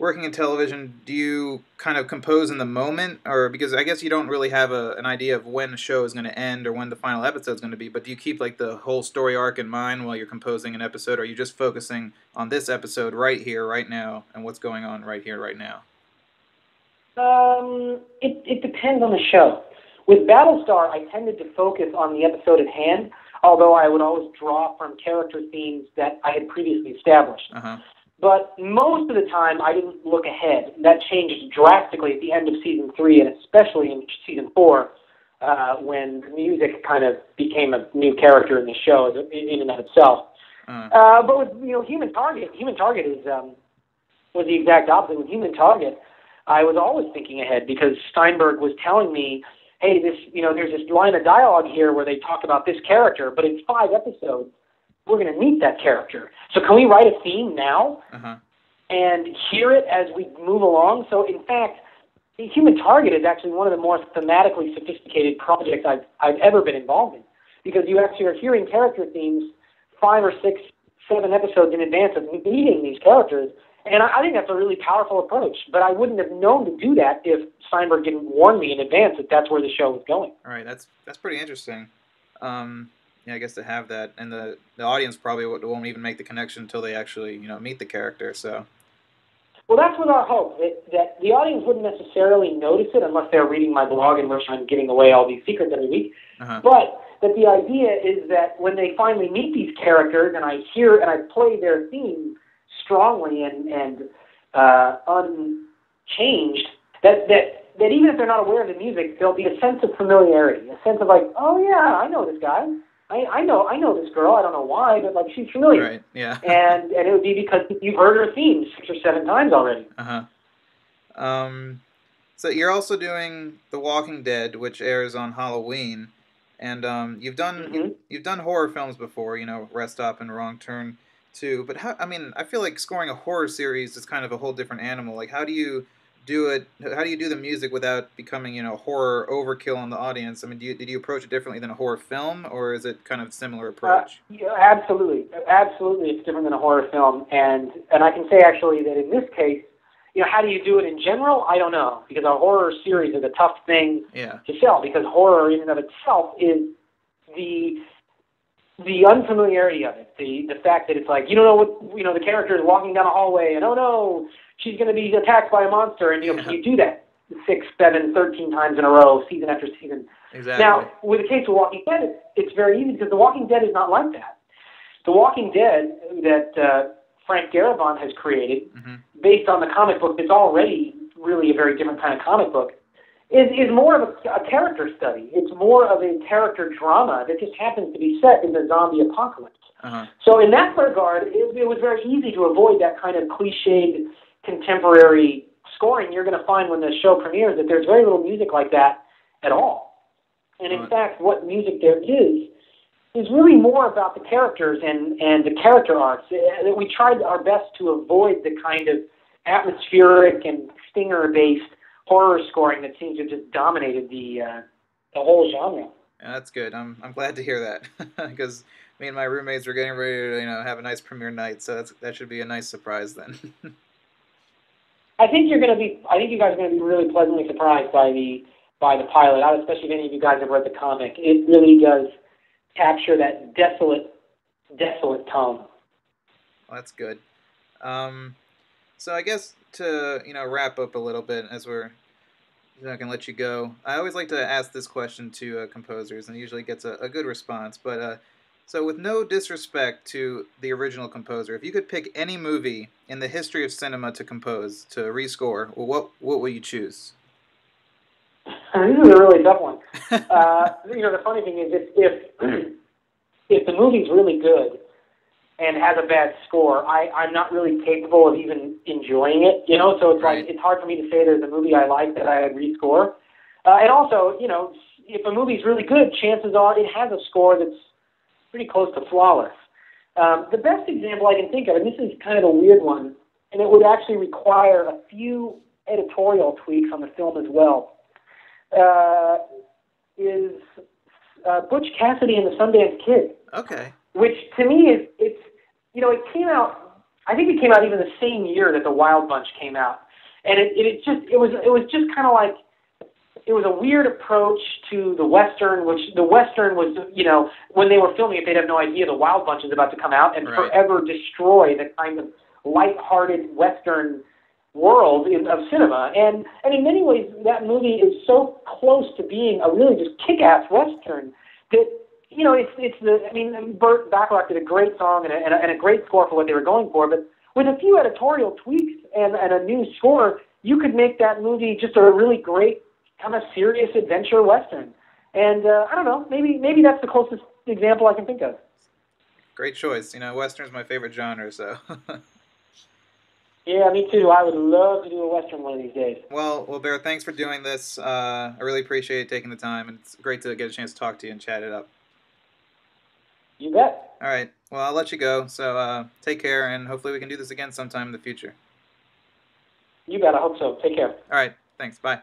working in television, do you kind of compose in the moment, or because I guess you don't really have an idea of when a show is going to end or when the final episode is going to be, but do you keep like the whole story arc in mind while you're composing an episode, or are you just focusing on this episode right here, right now, and what's going on right here, right now? It depends on the show. With Battlestar, I tended to focus on the episode at hand, although I would always draw from character themes that I had previously established. Uh-huh. But most of the time, I didn't look ahead. That changed drastically at the end of Season 3, and especially in Season 4, when music kind of became a new character in the show in and of itself. But with Human Target is was the exact opposite. With Human Target, I was always thinking ahead because Steinberg was telling me, hey, there's this line of dialogue here where they talk about this character, but in 5 episodes, we're going to meet that character. So can we write a theme now and hear it as we move along? So in fact, the Human Target is actually one of the more thematically sophisticated projects I've ever been involved in, because you actually are hearing character themes 5 or 6, 7 episodes in advance of meeting these characters. And I think that's a really powerful approach. But I wouldn't have known to do that if Steinberg didn't warn me in advance that that's where the show was going. All right, that's pretty interesting. Yeah, I guess to have that, and the audience probably won't even make the connection until they actually meet the character. So. Well, that's with our hope that the audience wouldn't necessarily notice it unless they're reading my blog in which I'm giving away all these secrets every week. But that the idea is that when they finally meet these characters and I hear and I play their theme strongly and unchanged, that even if they're not aware of the music, there'll be a sense of familiarity, a sense of like, oh yeah, I know this guy. I know this girl. I don't know why, but like she's familiar. Right. Yeah. and it would be because you've heard her theme 6 or 7 times already. So you're also doing The Walking Dead, which airs on Halloween, and you've done you've done horror films before, Rest Stop and Wrong Turn too. But I feel like scoring a horror series is kind of a whole different animal. Like, how do you do it? How do you do the music without becoming, horror overkill on the audience? I mean, did you approach it differently than a horror film, or is it kind of a similar approach? Yeah, absolutely, it's different than a horror film, and I can say actually that in this case, how do you do it in general? I don't know, because a horror series is a tough thing to sell, because horror in and of itself is the unfamiliarity of it, the fact that it's like you don't know what the character is walking down a hallway, and oh no, she's going to be attacked by a monster, and can you do that 6, 7, 13 times in a row, season after season? Exactly. Now, with the case of Walking Dead, it's very easy because The Walking Dead is not like that. The Walking Dead that Frank Darabont has created, based on the comic book that's already really a very different kind of comic book, is more of a character study. It's more of a character drama that just happens to be set in the zombie apocalypse. So in that regard, it was very easy to avoid that kind of cliched contemporary scoring you're going to find when the show premieres, that there's very little music like that at all. And in fact, what music there is really more about the characters and the character arcs. We tried our best to avoid the kind of atmospheric and stinger-based horror scoring that seems to have just dominated the whole genre. Yeah, that's good. I'm glad to hear that, because me and my roommates were getting ready to have a nice premiere night, so that should be a nice surprise then. I think you guys are going to be really pleasantly surprised by the pilot, especially if any of you guys have read the comic. It really does capture that desolate tone. Well, that's good. So I guess to wrap up a little bit as I can let you go. I always like to ask this question to composers, and it usually gets a good response. But so with no disrespect to the original composer, if you could pick any movie in the history of cinema to compose, to rescore, well, what would you choose? This is a really tough one. The funny thing is, if the movie's really good and has a bad score, I'm not really capable of even enjoying it. So it's like it's hard for me to say there's a movie I like that I would rescore. And also, if a movie's really good, chances are it has a score that's pretty close to flawless. The best example I can think of, and this is kind of a weird one, and it would actually require a few editorial tweaks on the film as well, is Butch Cassidy and the Sundance Kid. Okay. Which to me it came out I think it came out even the same year that the Wild Bunch came out, and it was just kind of like, it was a weird approach to the Western, which the Western was, when they were filming it, they'd have no idea the Wild Bunch is about to come out and forever destroy the kind of light-hearted Western world of cinema. And in many ways, that movie is so close to being a really just kick-ass Western that, Burt Bacharach did a great song and a great score for what they were going for, but with a few editorial tweaks and a new score, you could make that movie just a really great kind of serious adventure Western. And I don't know, maybe that's the closest example I can think of. Great choice. Western's my favorite genre, so. Yeah, me too. I would love to do a Western one of these days. Well, Bear, thanks for doing this. I really appreciate taking the time, and it's great to get a chance to talk to you and chat it up. You bet. All right. Well, I'll let you go, so take care, and hopefully we can do this again sometime in the future. You bet. I hope so. Take care. All right. Thanks. Bye.